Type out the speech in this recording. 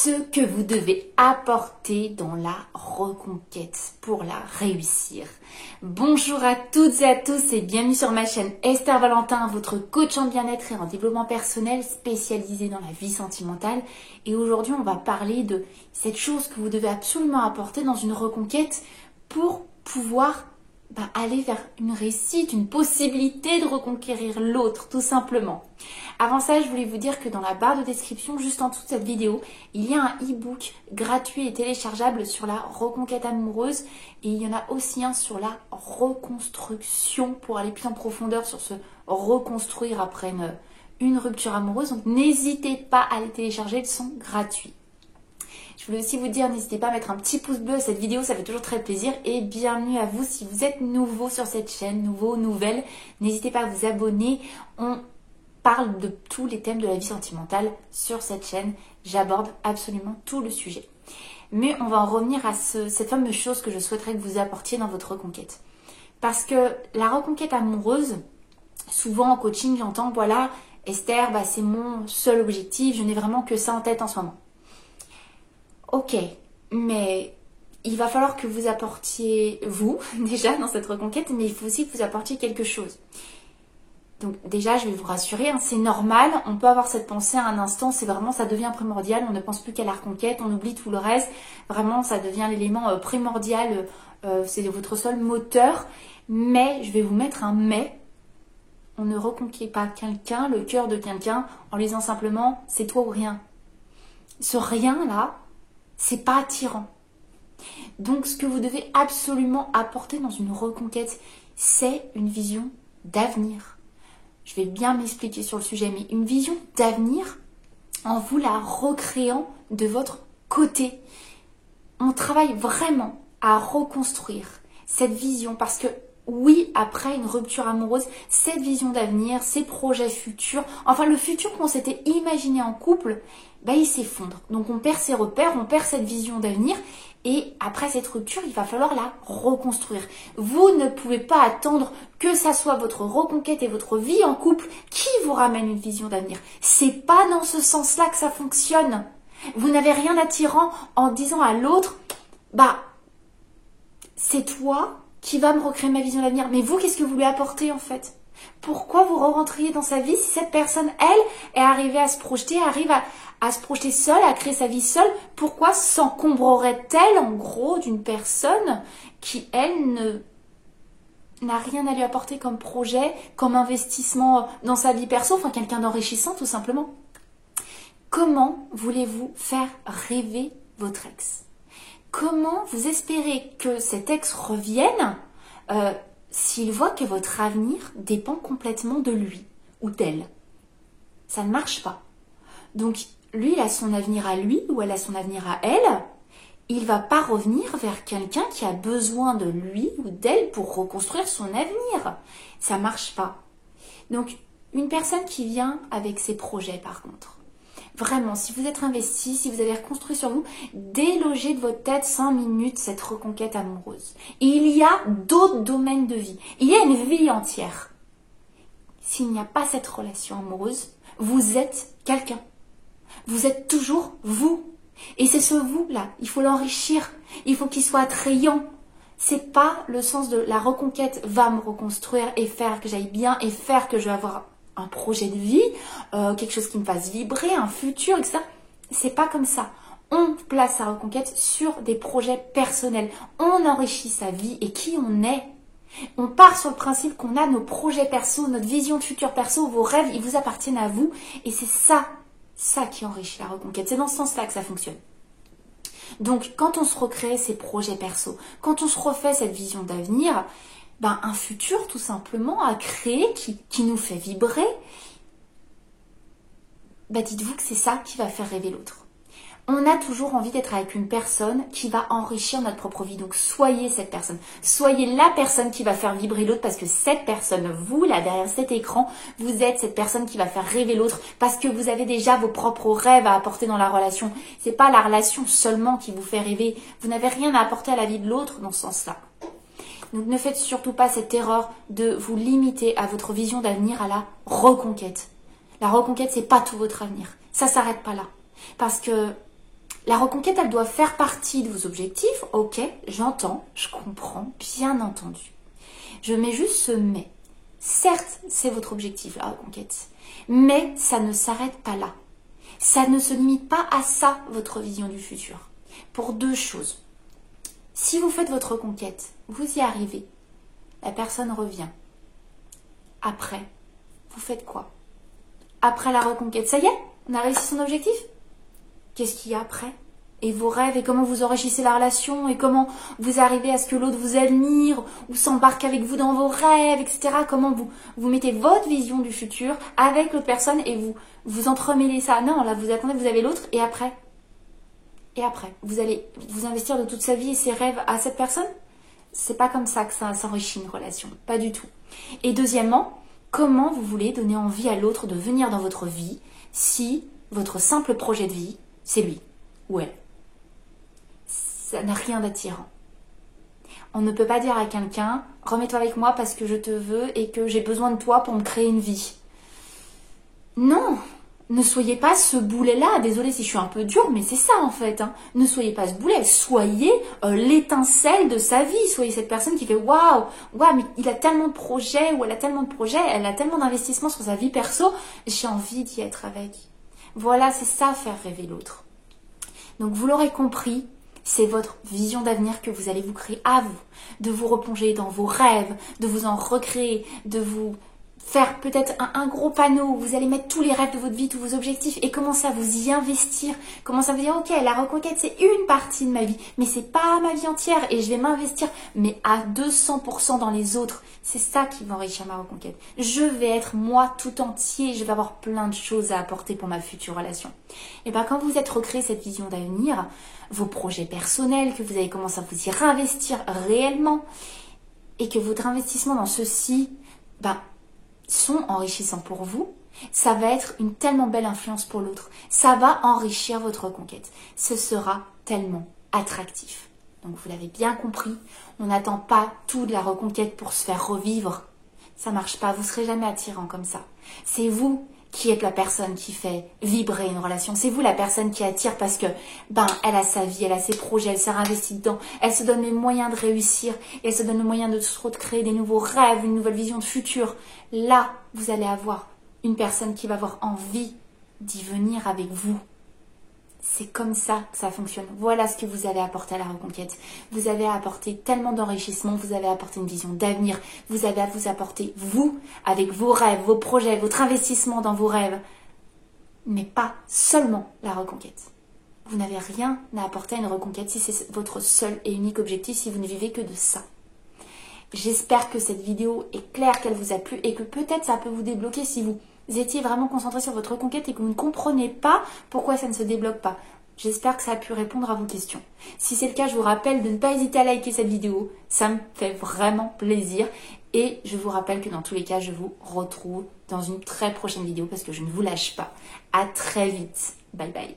ce que vous devez apporter dans la reconquête pour la réussir. Bonjour à toutes et à tous et bienvenue sur ma chaîne Esther Valentin, votre coach en bien-être et en développement personnel spécialisé dans la vie sentimentale. Et aujourd'hui, on va parler de cette chose que vous devez absolument apporter dans une reconquête pour pouvoir aller vers une réussite, une possibilité de reconquérir l'autre, tout simplement. Avant ça, je voulais vous dire que dans la barre de description, juste en dessous de cette vidéo, il y a un e-book gratuit et téléchargeable sur la reconquête amoureuse. Et il y en a aussi un sur la reconstruction pour aller plus en profondeur sur se reconstruire après une rupture amoureuse. Donc n'hésitez pas à les télécharger, ils sont gratuits. Je voulais aussi vous dire, n'hésitez pas à mettre un petit pouce bleu à cette vidéo, ça fait toujours très plaisir. Et bienvenue à vous si vous êtes nouveau sur cette chaîne, nouvelle. N'hésitez pas à vous abonner. On parle de tous les thèmes de la vie sentimentale sur cette chaîne. J'aborde absolument tout le sujet. Mais on va en revenir à cette fameuse chose que je souhaiterais que vous apportiez dans votre reconquête. Parce que la reconquête amoureuse, souvent en coaching, j'entends, voilà, Esther, c'est mon seul objectif, je n'ai vraiment que ça en tête en ce moment. Ok, mais il va falloir que vous apportiez, vous, déjà, dans cette reconquête, mais il faut aussi que vous apportiez quelque chose. Donc déjà, je vais vous rassurer, c'est normal, on peut avoir cette pensée à un instant, c'est vraiment, ça devient primordial, on ne pense plus qu'à la reconquête, on oublie tout le reste, vraiment, ça devient l'élément primordial, c'est votre seul moteur, mais, je vais vous mettre un mais, on ne reconquiert pas quelqu'un, le cœur de quelqu'un, en lui disant simplement, c'est toi ou rien. Ce rien-là, c'est pas attirant. Donc, ce que vous devez absolument apporter dans une reconquête, c'est une vision d'avenir. Je vais bien m'expliquer sur le sujet, mais une vision d'avenir en vous la recréant de votre côté. On travaille vraiment à reconstruire cette vision parce que oui, après une rupture amoureuse, cette vision d'avenir, ces projets futurs, enfin le futur qu'on s'était imaginé en couple, il s'effondre. Donc on perd ses repères, on perd cette vision d'avenir et après cette rupture, il va falloir la reconstruire. Vous ne pouvez pas attendre que ça soit votre reconquête et votre vie en couple qui vous ramène une vision d'avenir. C'est pas dans ce sens-là que ça fonctionne. Vous n'avez rien d'attirant en disant à l'autre, c'est toi qui va me recréer ma vision d'avenir. Mais vous, qu'est-ce que vous lui apportez en fait? Pourquoi vous rentriez dans sa vie si cette personne, elle, est arrivée à se projeter, arrive à se projeter seule, à créer sa vie seule? Pourquoi s'encombrerait-elle en gros d'une personne qui, elle, n'a rien à lui apporter comme projet, comme investissement dans sa vie perso, enfin quelqu'un d'enrichissant tout simplement? Comment voulez-vous faire rêver votre ex? Comment vous espérez que cet ex revienne s'il voit que votre avenir dépend complètement de lui ou d'elle? Ça ne marche pas. Donc, lui, il a son avenir à lui ou elle a son avenir à elle. Il ne va pas revenir vers quelqu'un qui a besoin de lui ou d'elle pour reconstruire son avenir. Ça ne marche pas. Donc, une personne qui vient avec ses projets, par contre, vraiment, si vous êtes investi, si vous avez reconstruit sur vous, délogez de votre tête 5 minutes cette reconquête amoureuse. Et il y a d'autres domaines de vie. Il y a une vie entière. S'il n'y a pas cette relation amoureuse, vous êtes quelqu'un. Vous êtes toujours vous. Et c'est ce vous-là, il faut l'enrichir. Il faut qu'il soit attrayant. C'est pas le sens de la reconquête va me reconstruire et faire que j'aille bien et faire que je vais avoir un projet de vie, quelque chose qui me fasse vibrer, un futur, etc. C'est pas comme ça. On place sa reconquête sur des projets personnels. On enrichit sa vie et qui on est. On part sur le principe qu'on a nos projets perso, notre vision de futur perso, vos rêves, ils vous appartiennent à vous. Et c'est ça qui enrichit la reconquête. C'est dans ce sens-là que ça fonctionne. Donc, quand on se recrée ces projets perso, quand on se refait cette vision d'avenir, un futur tout simplement à créer qui nous fait vibrer, dites-vous que c'est ça qui va faire rêver l'autre. On a toujours envie d'être avec une personne qui va enrichir notre propre vie. Donc soyez cette personne. Soyez la personne qui va faire vibrer l'autre parce que cette personne, vous là derrière cet écran, vous êtes cette personne qui va faire rêver l'autre parce que vous avez déjà vos propres rêves à apporter dans la relation. C'est pas la relation seulement qui vous fait rêver. Vous n'avez rien à apporter à la vie de l'autre dans ce sens-là. Donc ne faites surtout pas cette erreur de vous limiter à votre vision d'avenir à la reconquête. La reconquête, c'est pas tout votre avenir. Ça s'arrête pas là. Parce que La reconquête, elle doit faire partie de vos objectifs. Ok, j'entends, je comprends, bien entendu. Je mets juste ce mais. Certes, c'est votre objectif, la reconquête. Mais ça ne s'arrête pas là. Ça ne se limite pas à ça, votre vision du futur. Pour deux choses. Si vous faites votre reconquête, vous y arrivez, la personne revient. Après, vous faites quoi? Après la reconquête, ça y est, on a réussi son objectif? Qu'est-ce qu'il y a après? Et vos rêves, et comment vous enrichissez la relation, et comment vous arrivez à ce que l'autre vous admire, ou s'embarque avec vous dans vos rêves, etc. Comment vous mettez votre vision du futur avec l'autre personne et vous entremêlez ça. Non, là, vous attendez, vous avez l'autre, et après? Et après, vous allez vous investir de toute sa vie et ses rêves à cette personne? C'est pas comme ça que ça s'enrichit une relation, pas du tout. Et deuxièmement, comment vous voulez donner envie à l'autre de venir dans votre vie si votre simple projet de vie, c'est lui ou elle? Ça n'a rien d'attirant. On ne peut pas dire à quelqu'un « remets-toi avec moi parce que je te veux et que j'ai besoin de toi pour me créer une vie ». Non, ne soyez pas ce boulet-là. Désolée si je suis un peu dure, mais c'est ça en fait. Hein. Ne soyez pas ce boulet, soyez l'étincelle de sa vie. Soyez cette personne qui fait « waouh, mais il a tellement de projets ou elle a tellement de projets, elle a tellement d'investissements sur sa vie perso, j'ai envie d'y être avec ». Voilà, c'est ça faire rêver l'autre. Donc vous l'aurez compris, c'est votre vision d'avenir que vous allez vous créer à vous, de vous replonger dans vos rêves, de vous en recréer, de vous faire peut-être un gros panneau où vous allez mettre tous les rêves de votre vie, tous vos objectifs et commencer à vous y investir. Commencer à vous dire, ok, la reconquête c'est une partie de ma vie, mais c'est pas ma vie entière et je vais m'investir, mais à 200% dans les autres. C'est ça qui va enrichir ma reconquête. Je vais être moi tout entier, je vais avoir plein de choses à apporter pour ma future relation. Et bien quand vous êtes recréé cette vision d'avenir, vos projets personnels, que vous allez commencer à vous y réinvestir réellement et que votre investissement dans ceci, sont enrichissants pour vous, ça va être une tellement belle influence pour l'autre. Ça va enrichir votre reconquête. Ce sera tellement attractif. Donc vous l'avez bien compris, on n'attend pas tout de la reconquête pour se faire revivre. Ça marche pas, vous serez jamais attirant comme ça. C'est vous qui êtes la personne qui fait vibrer une relation. C'est vous la personne qui attire parce que, elle a sa vie, elle a ses projets, elle s'est investie dedans, elle se donne les moyens de réussir, et elle se donne le moyen de créer des nouveaux rêves, une nouvelle vision de futur. Là, vous allez avoir une personne qui va avoir envie d'y venir avec vous. C'est comme ça que ça fonctionne. Voilà ce que vous avez apporté à la reconquête. Vous avez apporté tellement d'enrichissement, vous avez apporté une vision d'avenir, vous avez à vous apporter, vous, avec vos rêves, vos projets, votre investissement dans vos rêves. Mais pas seulement la reconquête. Vous n'avez rien à apporter à une reconquête si c'est votre seul et unique objectif, si vous ne vivez que de ça. J'espère que cette vidéo est claire, qu'elle vous a plu et que peut-être ça peut vous débloquer si vous étiez vraiment concentré sur votre reconquête et que vous ne comprenez pas pourquoi ça ne se débloque pas. J'espère que ça a pu répondre à vos questions. Si c'est le cas, je vous rappelle de ne pas hésiter à liker cette vidéo. Ça me fait vraiment plaisir. Et je vous rappelle que dans tous les cas, je vous retrouve dans une très prochaine vidéo parce que je ne vous lâche pas. À très vite. Bye bye.